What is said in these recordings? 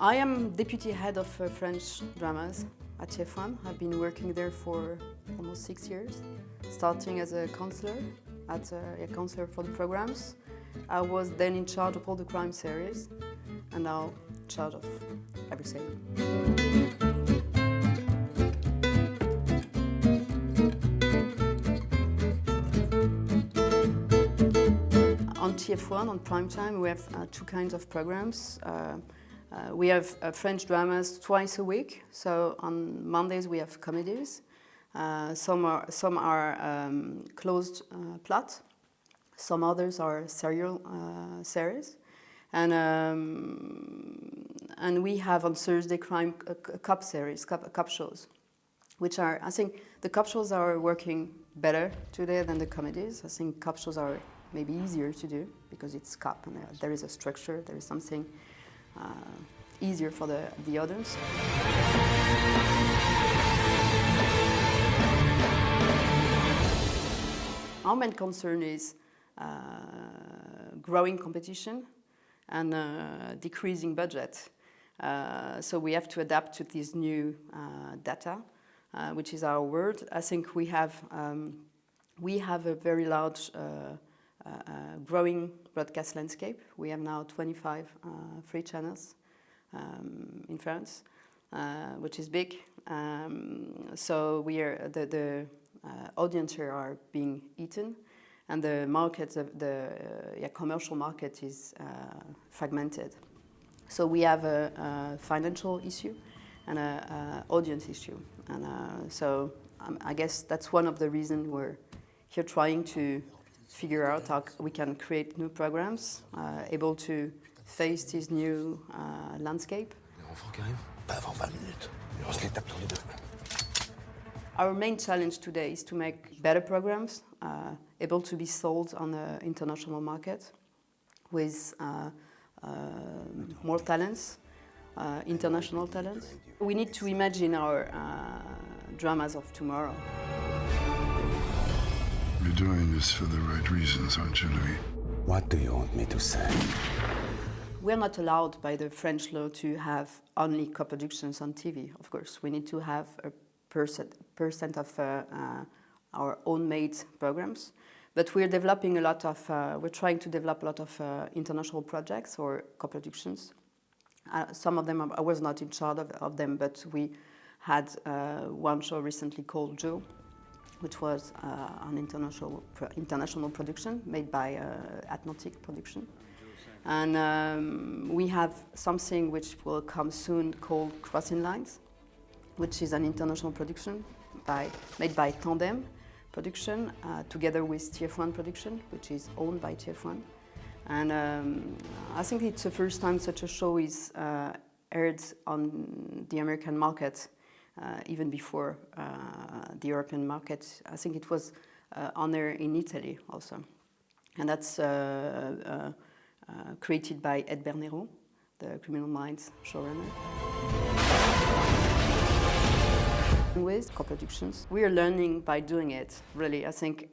I am deputy head of French dramas at TF1. I've been working there for almost 6 years, starting as a counselor, a counselor for the programs. I was then in charge of all the crime series, and now in charge of everything. On TF1, on primetime, we have two kinds of programs. We have French dramas twice a week. So on Mondays we have comedies. Some are closed plot. Some others are serial series. And we have on Thursday crime cop series, cop shows, which are, I think the cop shows are working better today than the comedies. I think cop shows are maybe easier to do because it's cop and there is a structure, there is something easier for the audience. Our main concern is growing competition and decreasing budget. So we have to adapt to this new data, which is our world. I think we have a very large growing broadcast landscape. We have now 25 free channels in France, which is big. So the audience here are being eaten, and the market, the commercial market is fragmented. So we have a financial issue and an audience issue, and so I guess that's one of the reasons we're here trying to figure out how we can create new programs able to face this new landscape. Our main challenge today is to make better programs able to be sold on the international market with more talents, international talents. We need to imagine our dramas of tomorrow. You're doing this for the right reasons, aren't you, Louis? What do you want me to say? We're not allowed by the French law to have only co-productions on TV, of course. We need to have a percent of our own made programs. But we're developing a lot of, we're trying to develop a lot of international projects or co-productions. Some of them, I was not in charge of them, but we had one show recently called Joe, which was an international production made by Atlantic Production. And we have something which will come soon called Crossing Lines, which is an international production made by Tandem Production, together with TF1 Production, which is owned by TF1. And I think it's the first time such a show is aired on the American market, even before the European market. I think it was on air in Italy also. And that's created by Ed Bernero, the Criminal Minds showrunner. With co-productions, we are learning by doing it, really. I think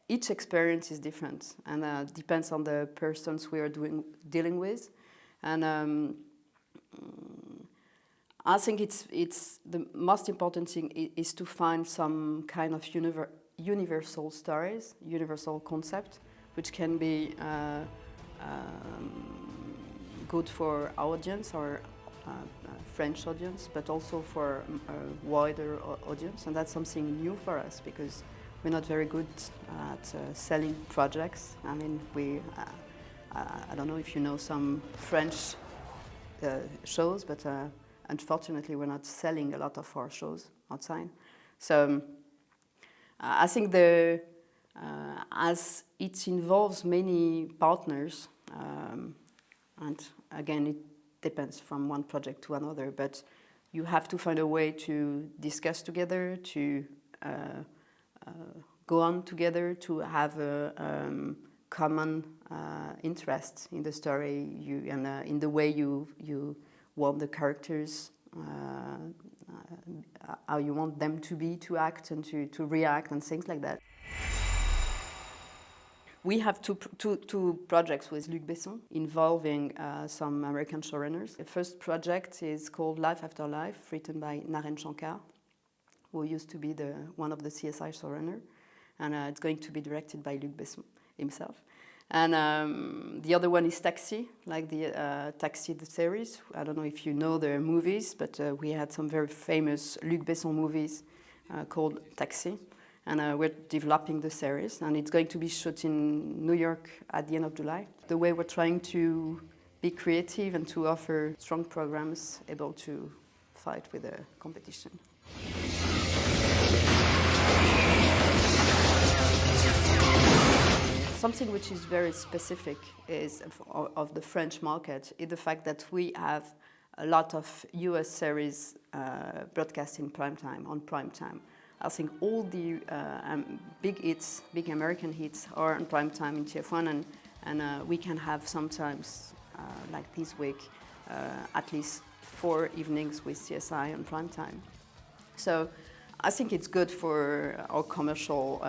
each experience is different and depends on the persons we are dealing with. And I think it's the most important thing is to find some kind of universal stories, universal concept, which can be good for our audience, our French audience, but also for a wider audience. And that's something new for us because we're not very good at selling projects. I mean, I don't know if you know some French shows, but unfortunately we're not selling a lot of our shows outside. So I think as it involves many partners, and again it depends from one project to another, but you have to find a way to discuss together, to go on together, to have a common interest in the story and in the way you want the characters, how you want them to be, to act and to react and things like that. We have two projects with Luc Besson involving some American showrunners. The first project is called Life After Life, written by Naren Shankar, who used to be one of the CSI showrunner, and it's going to be directed by Luc Besson himself. And the other one is Taxi, like the Taxi the series. I don't know if you know the movies, but we had some very famous Luc Besson movies called Taxi. And we're developing the series, and it's going to be shot in New York at the end of July. The way we're trying to be creative and to offer strong programs able to fight with the competition. Something which is very specific of the French market is the fact that we have a lot of US series broadcast in on prime time. I think all the big hits, big American hits, are on prime time in TF1, and we can have sometimes, like this week, at least 4 evenings with CSI on prime time. So I think it's good for our commercial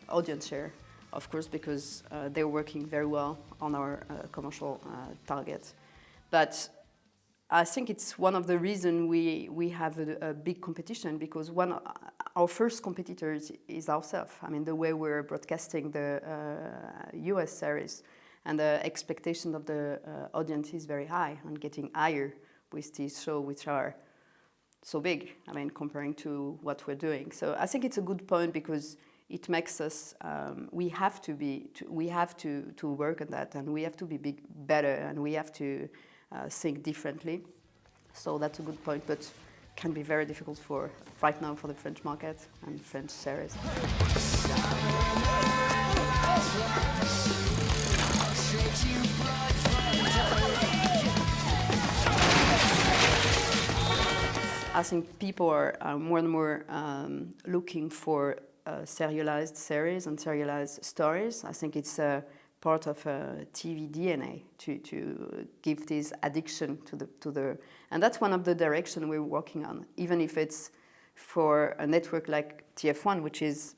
audience share, of course, because they're working very well on our commercial target. But I think it's one of the reasons we have a big competition, because our first competitor is ourselves. I mean, the way we're broadcasting the US series, and the expectation of the audience is very high and getting higher with these shows, which are so big, I mean, comparing to what we're doing. So I think it's a good point, because it makes us, we have to work on that, and we have to be better, and we have to think differently. So that's a good point, but can be very difficult right now for the French market and French series. I think people are more and more looking for serialized series and serialized stories. I think it's part of TV DNA to give this addiction to the, and that's one of the directions we're working on. Even if it's for a network like TF1, which is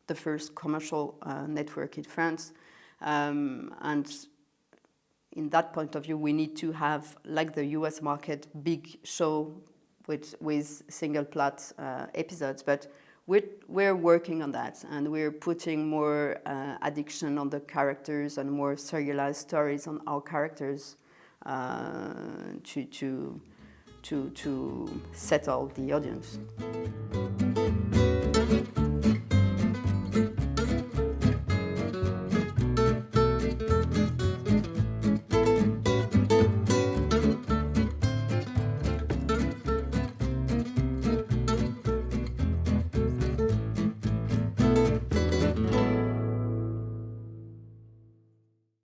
the first commercial network in France, and in that point of view, we need to have, like the US market, big show with single plot episodes, but we're working on that, and we're putting more addiction on the characters and more serialized stories on our characters to settle the audience.